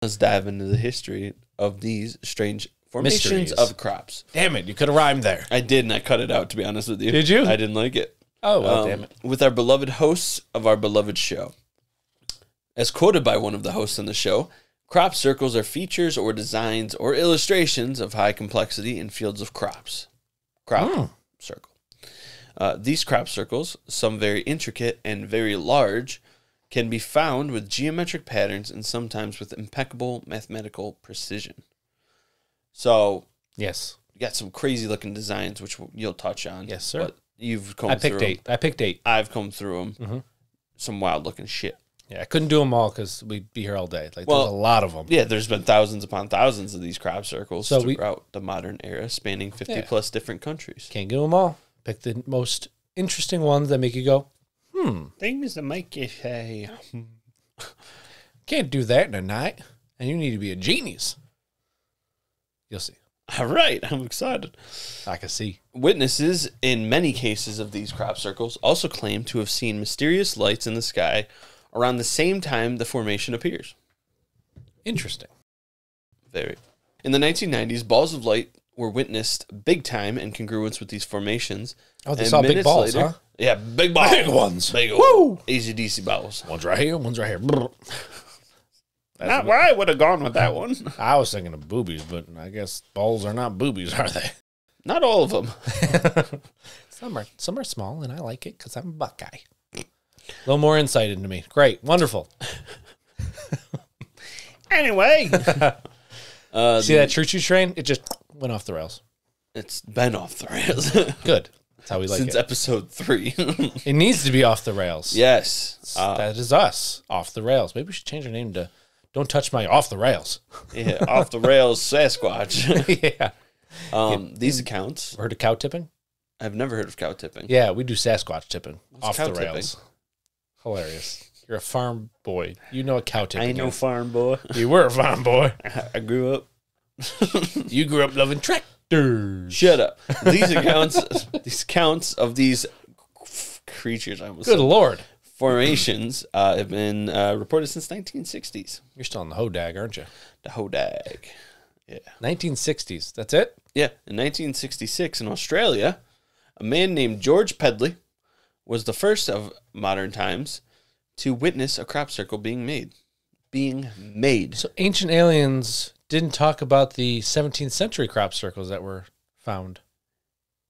Let's dive into the history of these strange formations Mysteries. of crops. Damn it, you could have rhymed there. I did, and I cut it out, to be honest with you. Did you? I didn't like it. Oh, well, damn it. With our beloved hosts of our beloved show. As quoted by one of the hosts on the show, crop circles are features or designs or illustrations of high complexity in fields of crops. Crop circle. These crop circles, some very intricate and very large, can be found with geometric patterns and sometimes with impeccable mathematical precision. So, Yes. you got some crazy looking designs, which you'll touch on. Yes, sir. But you've come I through picked 8. I picked 8. I've come through them. Mm-hmm. Some wild looking shit. Yeah, I couldn't do them all because we'd be here all day. Like, Well, there's a lot of them. Yeah, there's been thousands upon thousands of these crop circles So throughout the modern era, spanning 50 plus different countries. Can't do them all. Pick the most interesting ones that make you go, Things that make you say, can't do that in a night. And you need to be a genius. You'll see. all right, I'm excited. I can see. Witnesses in many cases of these crop circles also claim to have seen mysterious lights in the sky around the same time the formation appears. Interesting. Very. In the 1990s, balls of light were witnessed big time in congruence with these formations. Oh, they And saw big minutes balls, later- huh? Yeah, big balls. Big ones. Big Woo! old ACDC balls. One's right here, one's right here. Brr. Not where I would have gone with that one. I was thinking of boobies, but I guess balls are not boobies, are they? Not all of them. Some are small, and I like it because I'm a Buckeye. A little more insight into me. Great. Wonderful. Anyway. See that choo-choo train? It just went off the rails. It's been off the rails. Good. That's how we like Since it. episode 3. It needs to be off the rails. Yes. That is us. Off the rails. Maybe we should change our name to Don't Touch My Off the Rails. Yeah, off the rails Sasquatch. Yeah. These accounts, Heard of cow tipping? I've never heard of cow tipping. Yeah, we do Sasquatch tipping. Off cow the rails. Hilarious. You're a farm boy. You know what cow tipping is. farm boy. You were a farm boy. I grew up. You grew up loving tractors. Shut up. These accounts of these creatures, I almost Good said, Lord. formations have been reported since 1960s. You're still on the Hodag, aren't you? The Hodag. Yeah. 1960s. That's it? Yeah. In 1966 in Australia, a man named George Pedley was the first of modern times to witness a crop circle being made. So ancient aliens didn't talk about the 17th century crop circles that were found.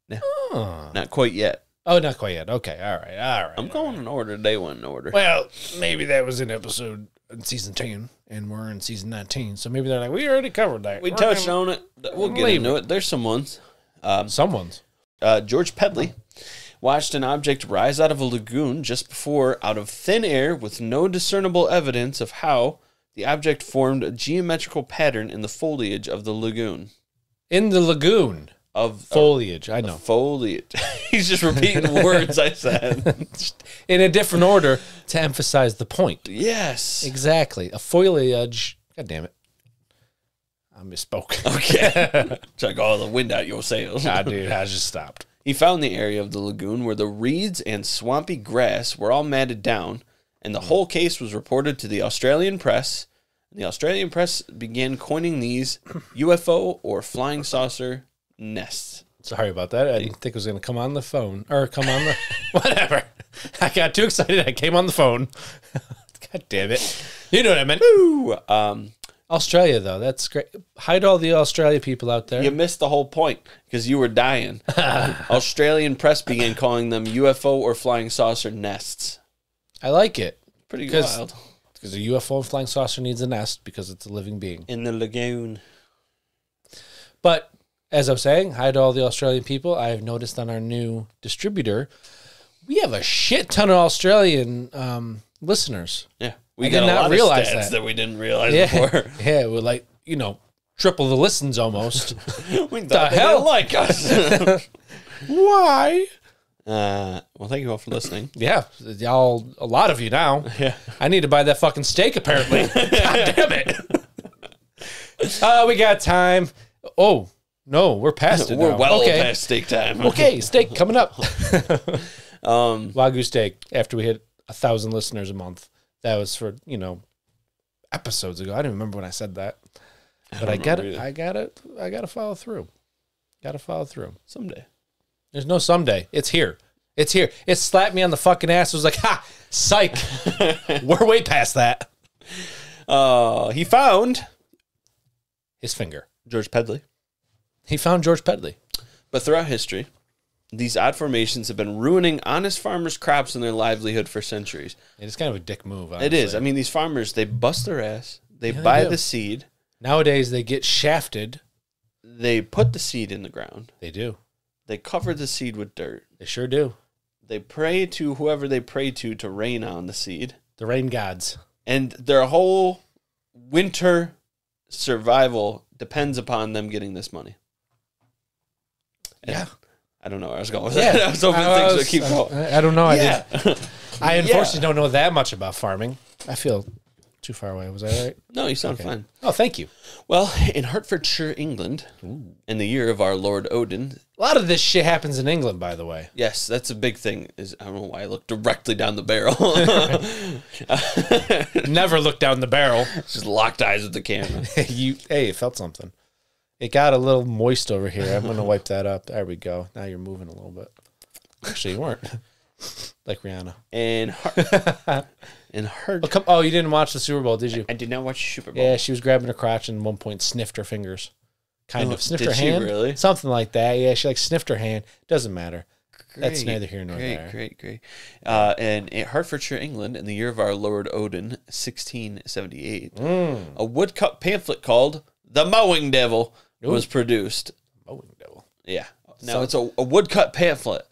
No. Oh, Not quite yet. not quite yet. Okay, all right. I'm going in order. They went in order. Well, maybe that was in season 10, and we're in season 19. So maybe they're like, we already covered that. We touched on it. We'll get Leave into it. There's some ones. Someone's. George Pedley watched an object rise out of a lagoon just before out of thin air with no discernible evidence of how the object formed a geometrical pattern in the foliage of the lagoon. In the lagoon. Of Foliage, I know. Foliage. He's just repeating the words I said. In a different order to emphasize the point. Yes. Exactly. A foliage. God damn it. I misspoke. Okay. Check all the wind out your sails. Dude, I just stopped. He found the area of the lagoon where the reeds and swampy grass were all matted down, and the whole case was reported to the Australian press. And the Australian press began coining these UFO or flying saucer nests. Sorry about that. I didn't think it was going to come on the phone. Or come on the... Whatever. I got too excited. I came on the phone. God damn it. You know what I meant. Woo! Australia, though. That's great. Hi to all the Australia people out there. You missed the whole point because you were dying. Australian press began calling them UFO or flying saucer nests. I like it. Pretty wild. Because a UFO flying saucer needs a nest because it's a living being. In the lagoon. But as I was saying, hi to all the Australian people. I have noticed on our new distributor, we have a shit ton of Australian listeners. Yeah. I We did got a not lot realize of stats that. that we didn't realize Yeah, before. yeah, we're like, triple the listens almost. We thought The they hell? didn't like us. Why? Well, thank you all for listening. Yeah, y'all, a lot of you now. Yeah. I need to buy that fucking steak, apparently. God damn it. We got time. Oh, no, we're past it We're now. well okay. past steak time. Okay, steak coming up. Wagyu steak after we hit 1,000 listeners a month. That was for, episodes ago. I don't remember when I said that. But I gotta follow through. Gotta follow through. Someday. There's no someday. It's here. It's here. It slapped me on the fucking ass. It was like, ha, psych. We're way past that. He found His finger. George Pedley. He found George Pedley. But throughout history, these odd formations have been ruining honest farmers' crops and their livelihood for centuries. It's kind of a dick move, honestly. It is. I mean, these farmers, they bust their ass. They Yeah, buy they do. the seed. Nowadays, they get shafted. They put the seed in the ground. They do. They cover the seed with dirt. They sure do. They pray to whoever they pray to rain on the seed. The rain gods. And their whole winter survival depends upon them getting this money. And Yeah. I don't know where I was going with that. I was hoping things would keep going. I don't know. Yeah. I unfortunately don't know that much about farming. I feel too far away. Was I right? No, you sound fine. Oh, thank you. Well, in Hertfordshire, England, in the year of our Lord Odin, A lot of this shit happens in England, by the way. yes, that's a big thing. Is I don't know why I looked directly down the barrel. Never look down the barrel. Just locked eyes with the camera. Hey, it felt something. It got a little moist over here. I'm gonna wipe that up. There we go. Now you're moving a little bit. Actually, you weren't. Like Rihanna. And Hert. Oh, you didn't watch the Super Bowl, did you? I did not watch Super Bowl. Yeah, she was grabbing her crotch and at one point sniffed her fingers. Kind Oh, of sniffed did her she hand. really? Something like that. Yeah, she like sniffed her hand. Doesn't matter. That's neither here nor there. Great. And in Hertfordshire, England, in the year of our Lord Odin, 1678, a woodcut pamphlet called "The Mowing Devil" was produced. Mowing devil. Yeah. Now it's a woodcut pamphlet.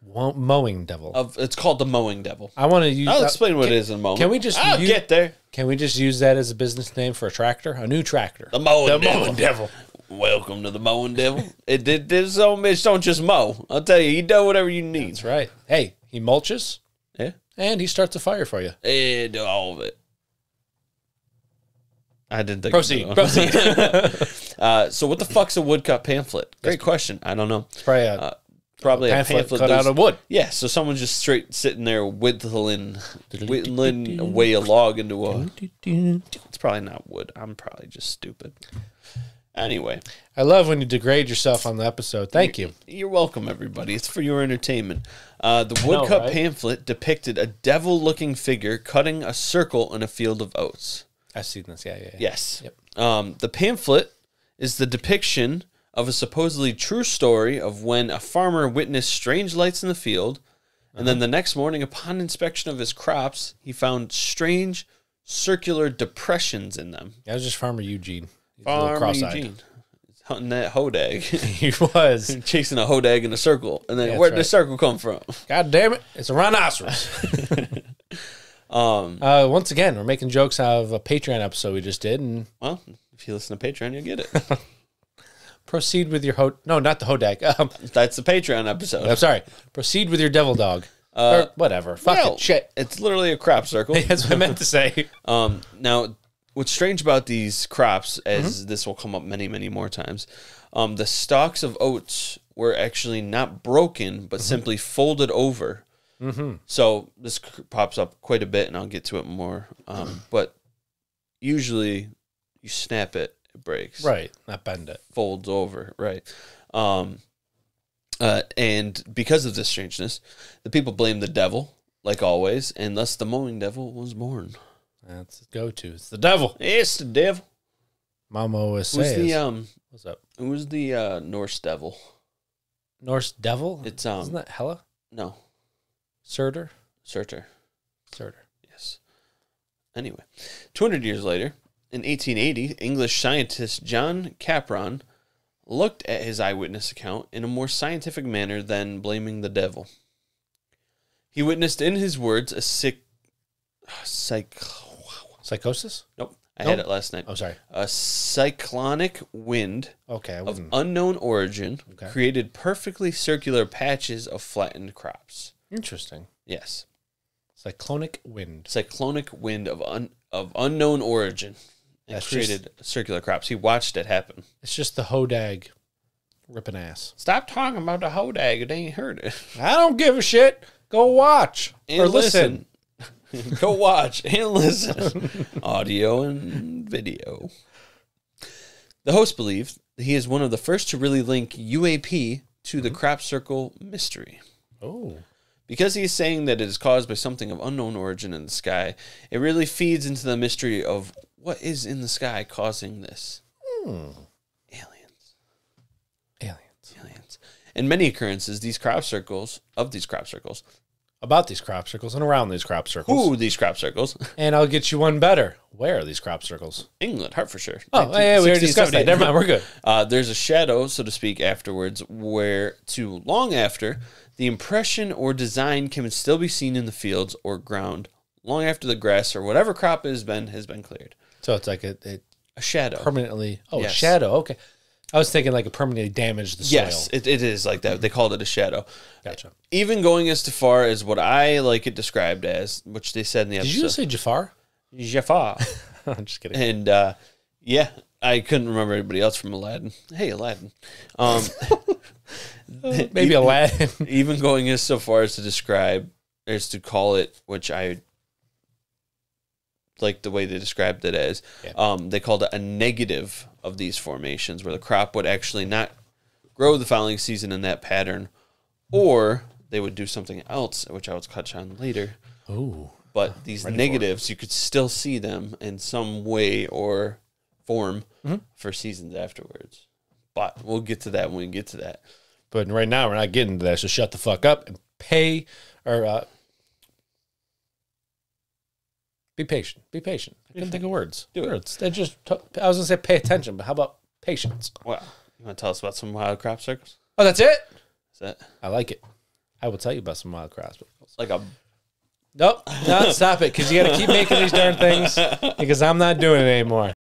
Mowing devil. It's called "The Mowing Devil." I want to use. I'll explain what it is in a moment. Can we just I'll get there. Can we just use that as a business name for a tractor? A new tractor. The Mowing Mowing Devil. Welcome to the Mowing Devil. This old bitch don't just mow. I'll tell you, he does whatever you need. That's right. Hey, he mulches. Yeah. And he starts a fire for you. Yeah, do all of it. I didn't think. Proceed. So what the fuck's a woodcut pamphlet? Great question. I don't know. It's probably Probably a pamphlet pamphlet cut out of wood. Yeah, so someone's just straight sitting there whittling away a log into a. It's probably not wood. I'm probably just stupid. Anyway, I love when you degrade yourself on the episode. Thank you. you're welcome, everybody. It's for your entertainment. The woodcut right? pamphlet depicted a devil-looking figure cutting a circle in a field of oats. I've seen this. Yeah. Yes. Yep. The pamphlet is the depiction of a supposedly true story of when a farmer witnessed strange lights in the field, and then the next morning, upon inspection of his crops, he found strange circular depressions in them. That was just Farmer Eugene. He's a little Farmer cross-eyed. Eugene. Hunting that hodag. He was. Chasing a hodag in a circle. And then That's where'd the right. circle come from? God damn it. It's a rhinoceros. Once again, we're making jokes out of a Patreon episode we just did. And Well, if you listen to Patreon, you'll get it. proceed with your No, not the hodag. That's the Patreon episode. I'm sorry. Proceed with your devil dog. Or whatever. Fuck Well, it. Shit. It's literally a crop circle. That's what I meant to say. Now, what's strange about these crops, as this will come up many, many more times, the stalks of oats were actually not broken, but simply folded over. So this pops up quite a bit, and I'll get to it more. But usually, you snap it, it breaks. Right. Not bend it. Folds over. Right. And because of this strangeness, the people blame the devil, like always, and thus the mowing devil was born. That's the go-to. It's the devil. It's the devil. Mama always Who's says. the What's up? Who's the Norse devil? Norse devil? It's Isn't that Hela? no, Surtur? Surtur. Surtur. Yes. Anyway, 200 years later, in 1880, English scientist John Capron looked at his eyewitness account in a more scientific manner than blaming the devil. He witnessed, in his words, a Psychosis? Nope, I had it last night. Oh, sorry. A cyclonic wind Okay. I of wasn't. unknown origin Okay. created perfectly circular patches of flattened crops. Interesting. Yes. Cyclonic wind. Cyclonic wind of unknown origin and That's created circular crops. He watched it happen. It's just the hodag ripping ass. Stop talking about the hodag. It ain't heard it. I don't give a shit. Go watch. And or listen. Go watch and listen. Audio and video. The host believed that he is one of the first to really link UAP to the crop circle mystery. Oh. Because he is saying that it is caused by something of unknown origin in the sky, it really feeds into the mystery of what is in the sky causing this. Aliens. In many occurrences, these crop circles, about these crop circles and around these crop circles. these crop circles. And I'll get you one better. Where are these crop circles? England, Hertfordshire. Oh, yeah, we already discussed that. Never mind, we're good. There's a shadow, so to speak, afterwards, where too long after, the impression or design can still be seen in the fields or ground, long after the grass or whatever crop has been cleared. So it's like a shadow. Permanently. Oh, Yes. a shadow. Okay. I was thinking like it permanently damaged the soil. Yes, it is like that. They called it a shadow. Gotcha. Even going as far as what I like it described as, which they said in the episode. Did you just say Jafar? Jafar. I'm just kidding. And yeah, I couldn't remember anybody else from Aladdin. Hey, Aladdin. Maybe Aladdin. Even going as so far as to describe, as to call it, which I like the way they described it as, they called it a negative of these formations, where the crop would actually not grow the following season in that pattern, or they would do something else, which I will touch on later. Oh. But these negatives, you could still see them in some way or form for seasons afterwards. But we'll get to that when we get to that. But right now, we're not getting to that, so shut the fuck up and pay, or be patient. Be patient. I couldn't think of words. Do it. Words. I was going to say pay attention, but how about patience? Wow. You want to tell us about some wild crop circles? Oh, that's it? Is that I like it. I will tell you about some wild crop circles. like a... Nope. No, stop it, because you got to keep making these darn things, because I'm not doing it anymore.